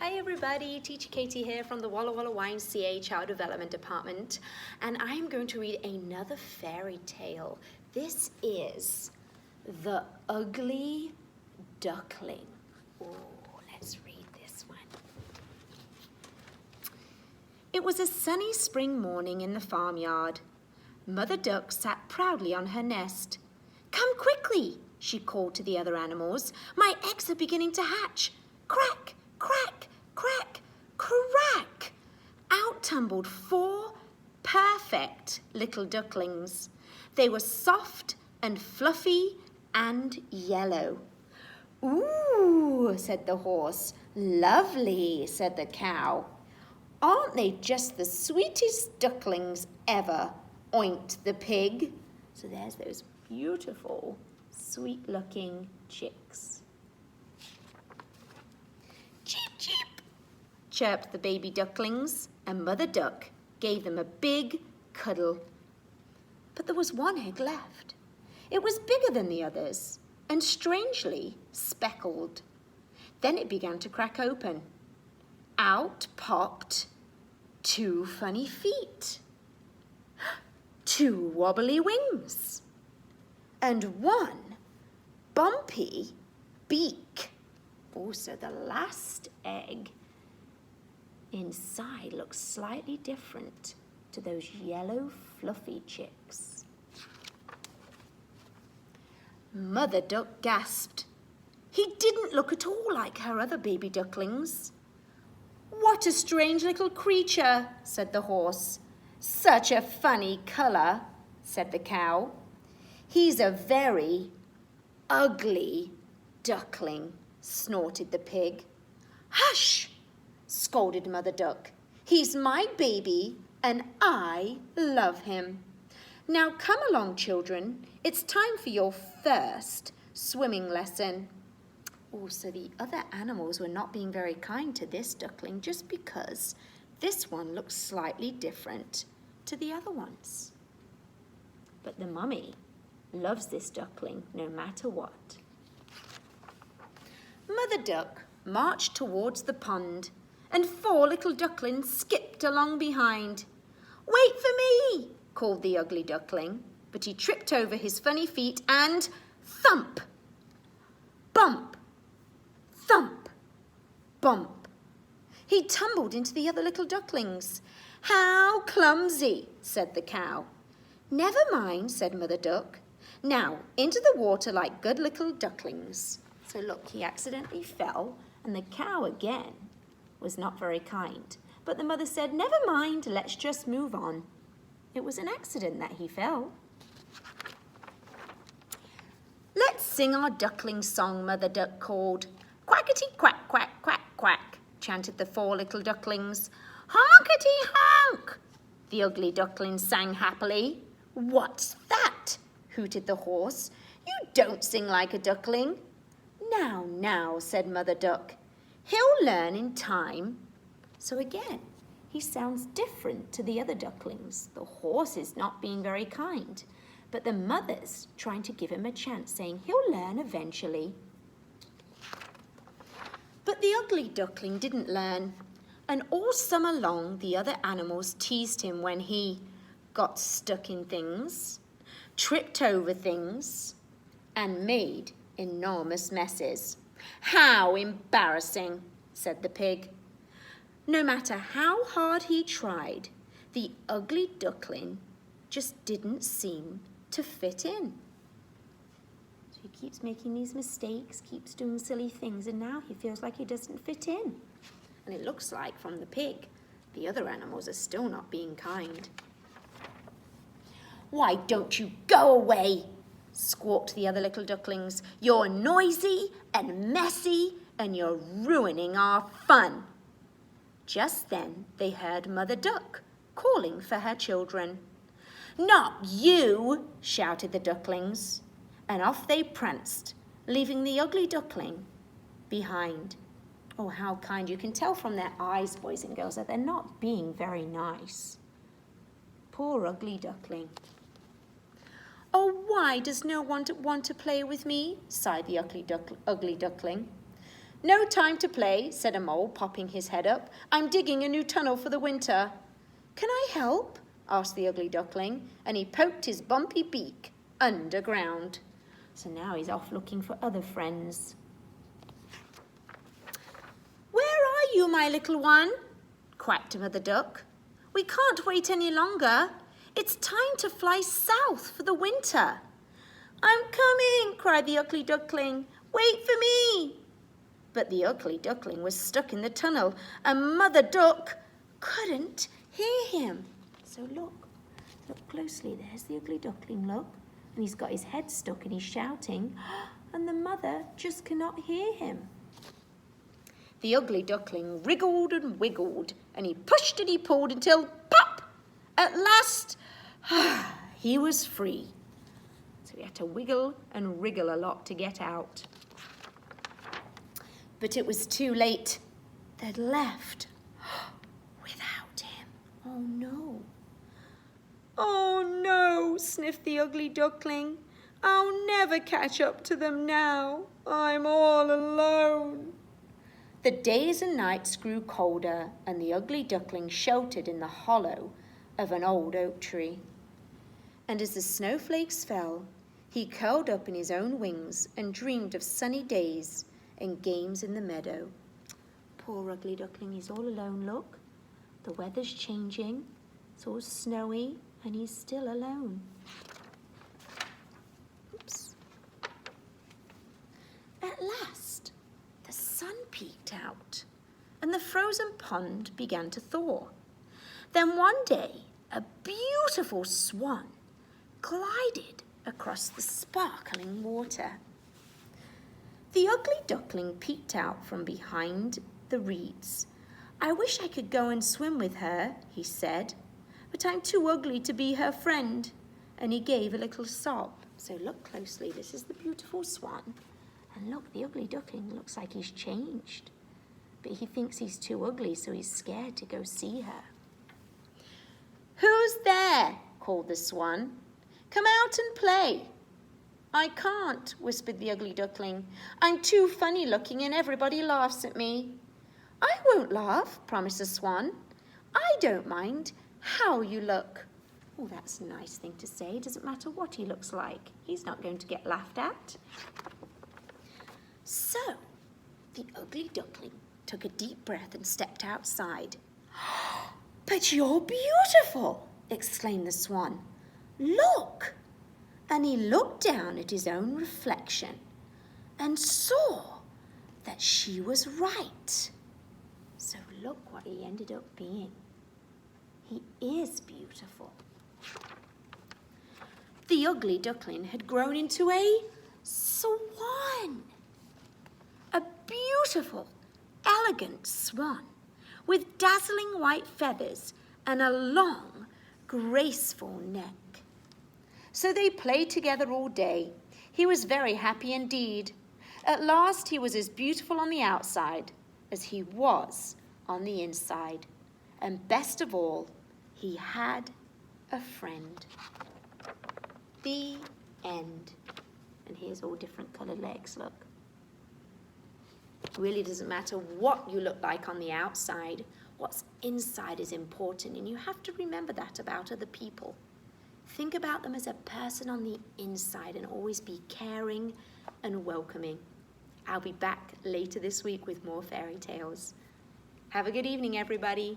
Hi everybody, Teacher Katie here from the Walla Walla YMCA Child Development Department, and I am going to read another fairy tale. This is The Ugly Duckling. Oh, let's read this one. It was a sunny spring morning in the farmyard. Mother Duck sat proudly on her nest. "Come quickly," she called to the other animals. "My eggs are beginning to hatch. Crack, crack, crack, crack!" Out tumbled 4 perfect little ducklings. They were soft and fluffy and yellow. "Ooh," said the horse. "Lovely," said the cow. "Aren't they just the sweetest ducklings ever?" oinked the pig. So there's those beautiful, sweet-looking chicks. "Cheep, cheep," chirped the baby ducklings, and Mother Duck gave them a big cuddle. But there was one egg left. It was bigger than the others and strangely speckled. Then it began to crack open. Out popped 2 funny feet, 2 wobbly wings, and 1 bumpy beak. Also, the last egg inside looks slightly different to those yellow fluffy chicks. Mother Duck gasped. He didn't look at all like her other baby ducklings. "What a strange little creature," said the horse. "Such a funny colour," said the cow. "He's a very ugly duckling," snorted the pig. "Hush!" scolded Mother Duck. "He's my baby and I love him. Now come along, children. It's time for your first swimming lesson." Also, the other animals were not being very kind to this duckling just because this one looks slightly different to the other ones. But the mummy loves this duckling no matter what. Mother Duck marched towards the pond, and 4 little ducklings skipped along behind. "Wait for me," called the ugly duckling, but he tripped over his funny feet and thump, bump, thump, bump. He tumbled into the other little ducklings. "How clumsy," said the cow. "Never mind," said Mother Duck. "Now into the water like good little ducklings." So look, he accidentally fell, and the cow again was not very kind. But the mother said, "Never mind, let's just move on. It was an accident that he fell." "Let's sing our duckling song," Mother Duck called. "Quackety quack, quack, quack, quack," chanted the 4 little ducklings. "Honkety honk," the ugly duckling sang happily. "What's that?" hooted the horse. "You don't sing like a duckling." "Now, now," said Mother Duck. "He'll learn in time." So again, he sounds different to the other ducklings. The horse is not being very kind, but the mother's trying to give him a chance, saying he'll learn eventually. But the ugly duckling didn't learn, and all summer long the other animals teased him when he got stuck in things, tripped over things, and made enormous messes. "How embarrassing," said the pig. No matter how hard he tried, the ugly duckling just didn't seem to fit in. So he keeps making these mistakes, keeps doing silly things, and now he feels like he doesn't fit in. And it looks like from the pig, the other animals are still not being kind. "Why don't you go away?" squawked the other little ducklings. "You're noisy and messy, and you're ruining our fun." Just then they heard Mother Duck calling for her children. "Not you!" shouted the ducklings, and off they pranced, leaving the ugly duckling behind. Oh, how kind. You can tell from their eyes, boys and girls, that they're not being very nice. Poor ugly duckling. "Oh, why does no one want to play with me?" sighed the ugly duckling. "No time to play," said a mole, popping his head up. "I'm digging a new tunnel for the winter." "Can I help?" asked the ugly duckling, and he poked his bumpy beak underground. So now he's off looking for other friends. "Where are you, my little one?" quacked Mother Duck. "We can't wait any longer. It's time to fly south for the winter." "I'm coming," cried the ugly duckling. "Wait for me." But the ugly duckling was stuck in the tunnel, and Mother Duck couldn't hear him. So look closely. There's the ugly duckling, look. And he's got his head stuck and he's shouting, and the mother just cannot hear him. The ugly duckling wriggled and wiggled, and he pushed and he pulled until, pop! At last, he was free. So he had to wiggle and wriggle a lot to get out. But it was too late. They'd left without him. Oh no. "Oh no," sniffed the ugly duckling. "I'll never catch up to them now. I'm all alone." The days and nights grew colder, and the ugly duckling sheltered in the hollow of an old oak tree. And as the snowflakes fell, he curled up in his own wings and dreamed of sunny days and games in the meadow. Poor ugly duckling, he's all alone, look. The weather's changing, it's all snowy, and he's still alone. Oops. At last, the sun peeked out, and the frozen pond began to thaw. Then one day, a beautiful swan glided across the sparkling water. The ugly duckling peeked out from behind the reeds. "I wish I could go and swim with her," he said, "but I'm too ugly to be her friend." And he gave a little sob. So look closely, this is the beautiful swan. And look, the ugly duckling looks like he's changed. But he thinks he's too ugly, so he's scared to go see her. "Who's there?" called the swan. "Come out and play." "I can't," whispered the ugly duckling. "I'm too funny looking and everybody laughs at me." "I won't laugh," promised the swan. "I don't mind how you look." Oh, that's a nice thing to say. It doesn't matter what he looks like. He's not going to get laughed at. So, the ugly duckling took a deep breath and stepped outside. "But you're beautiful," exclaimed the swan. "Look." And he looked down at his own reflection and saw that she was right. So look what he ended up being. He is beautiful. The ugly duckling had grown into a swan. A beautiful, elegant swan with dazzling white feathers and a long, graceful neck. So they played together all day. He was very happy indeed. At last he was as beautiful on the outside as he was on the inside. And best of all, he had a friend. The end. And here's all different coloured legs, look. It really doesn't matter what you look like on the outside. What's inside is important, and you have to remember that about other people. Think about them as a person on the inside and always be caring and welcoming. I'll be back later this week with more fairy tales. Have a good evening, everybody.